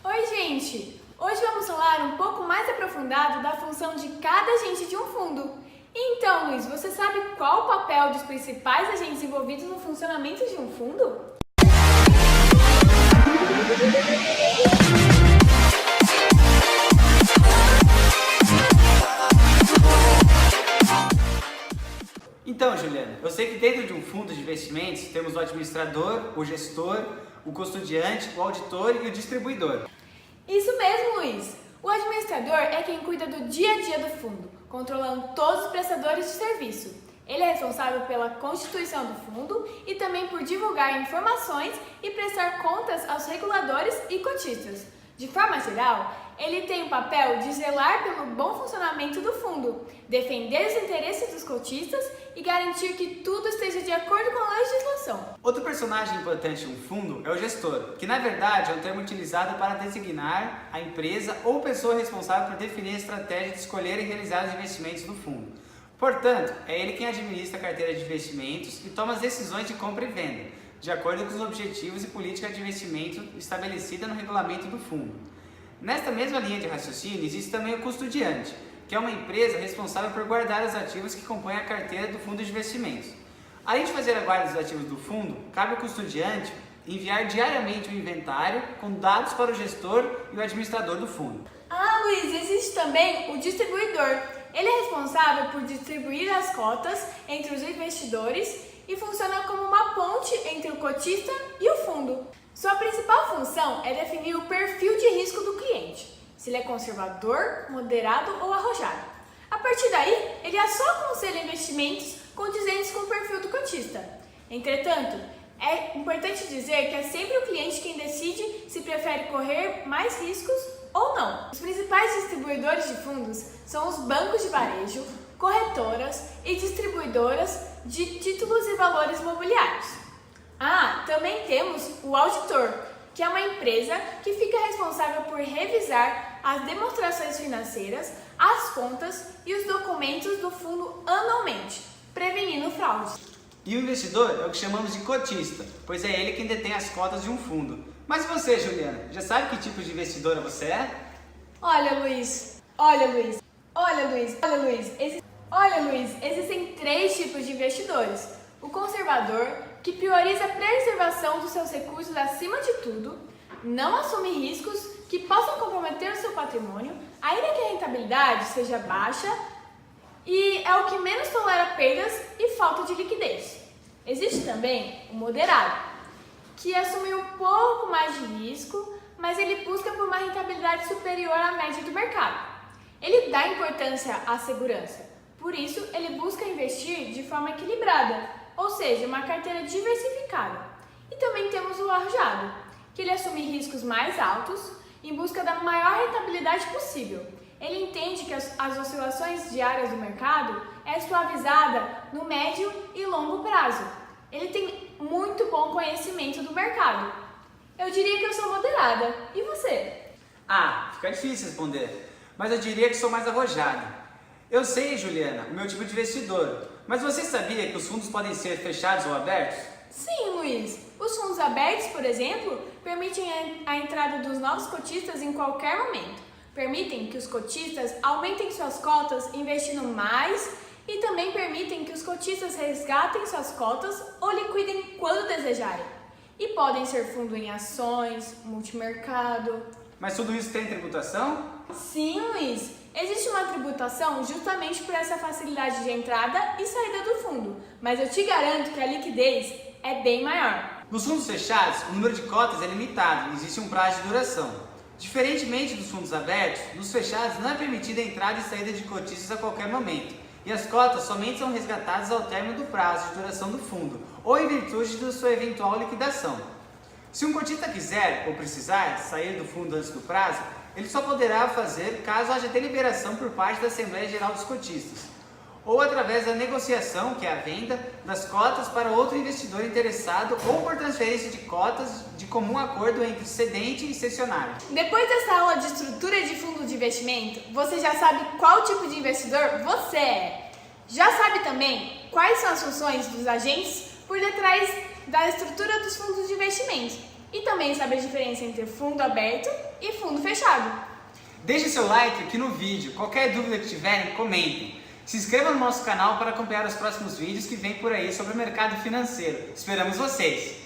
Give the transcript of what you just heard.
Oi, gente! Hoje vamos falar um pouco mais aprofundado da função de cada agente de um fundo. Então, Luiz, você sabe qual o papel dos principais agentes envolvidos no funcionamento de um fundo? Então, Juliana, eu sei que dentro de um fundo de investimentos temos o administrador, o gestor, o custodiante, o auditor e o distribuidor. Isso mesmo, Luiz! O administrador é quem cuida do dia a dia do fundo, controlando todos os prestadores de serviço. Ele é responsável pela constituição do fundo e também por divulgar informações e prestar contas aos reguladores e cotistas. De forma geral, ele tem o papel de zelar pelo bom funcionamento do fundo, defender os interesses dos cotistas e garantir que tudo esteja de acordo com a legislação. Outro personagem importante em um fundo é o gestor, que na verdade é um termo utilizado para designar a empresa ou pessoa responsável por definir a estratégia de escolher e realizar os investimentos do fundo. Portanto, é ele quem administra a carteira de investimentos e toma as decisões de compra e venda, de acordo com os objetivos e política de investimento estabelecida no regulamento do fundo. Nesta mesma linha de raciocínio, existe também o custodiante, que é uma empresa responsável por guardar os ativos que compõem a carteira do fundo de investimentos. Além de fazer a guarda dos ativos do fundo, cabe ao custodiante enviar diariamente um inventário com dados para o gestor e o administrador do fundo. Luiz, existe também o distribuidor. Ele é responsável por distribuir as cotas entre os investidores e funciona como uma ponte entre o cotista e o fundo. Sua principal função é definir o perfil de risco do cliente, se ele é conservador, moderado ou arrojado. A partir daí, ele só aconselha investimentos condizentes com o perfil do cotista. Entretanto, é importante dizer que é sempre o cliente quem decide se prefere correr mais riscos ou não. Os principais distribuidores de fundos são os bancos de varejo, corretoras e distribuidoras de títulos e valores mobiliários. Também temos o auditor, que é uma empresa que fica responsável por revisar as demonstrações financeiras, as contas e os documentos do fundo anualmente, prevenindo fraudes. E o investidor é o que chamamos de cotista, pois é ele quem detém as cotas de um fundo. Mas você, Juliana, já sabe que tipo de investidora você é? Olha, Luiz, existem 3 tipos de investidores. O conservador, que prioriza a preservação dos seus recursos acima de tudo, não assume riscos que possam comprometer o seu patrimônio, ainda que a rentabilidade seja baixa, e é o que menos tolera perdas e falta de liquidez. Existe também o moderado, que assume um pouco mais de risco, mas ele busca por uma rentabilidade superior à média do mercado. Ele dá importância à segurança, por isso ele busca investir de forma equilibrada, ou seja, uma carteira diversificada. E também temos o arrojado, que ele assume riscos mais altos em busca da maior rentabilidade possível. Ele entende que as oscilações diárias do mercado é suavizada no médio e longo prazo. Ele tem muito bom conhecimento do mercado. Eu diria que eu sou moderada. E você? Fica difícil responder, mas eu diria que sou mais arrojado. Eu sei, Juliana, o meu tipo de investidor, mas você sabia que os fundos podem ser fechados ou abertos? Sim, Luiz. Os fundos abertos, por exemplo, permitem a entrada dos novos cotistas em qualquer momento. Permitem que os cotistas aumentem suas cotas investindo mais e também permitem que os cotistas resgatem suas cotas ou liquidem quando desejarem. E podem ser fundo em ações, multimercado. Mas tudo isso tem tributação? Sim, Luiz. Existe uma tributação justamente por essa facilidade de entrada e saída do fundo, mas eu te garanto que a liquidez é bem maior. Nos fundos fechados, o número de cotas é limitado e existe um prazo de duração. Diferentemente dos fundos abertos, nos fechados não é permitida a entrada e saída de cotistas a qualquer momento, e as cotas somente são resgatadas ao término do prazo de duração do fundo, ou em virtude de sua eventual liquidação. Se um cotista quiser ou precisar sair do fundo antes do prazo, ele só poderá fazer caso haja deliberação por parte da Assembleia Geral dos Cotistas, ou através da negociação, que é a venda, das cotas para outro investidor interessado ou por transferência de cotas de comum acordo entre cedente e cessionário. Depois dessa aula de estrutura de fundo de investimento, você já sabe qual tipo de investidor você é. Já sabe também quais são as funções dos agentes por detrás da estrutura dos fundos de investimentos. E também sabe a diferença entre fundo aberto e fundo fechado. Deixe seu like aqui no vídeo. Qualquer dúvida que tiverem, comentem. Se inscreva no nosso canal para acompanhar os próximos vídeos que vem por aí sobre o mercado financeiro. Esperamos vocês!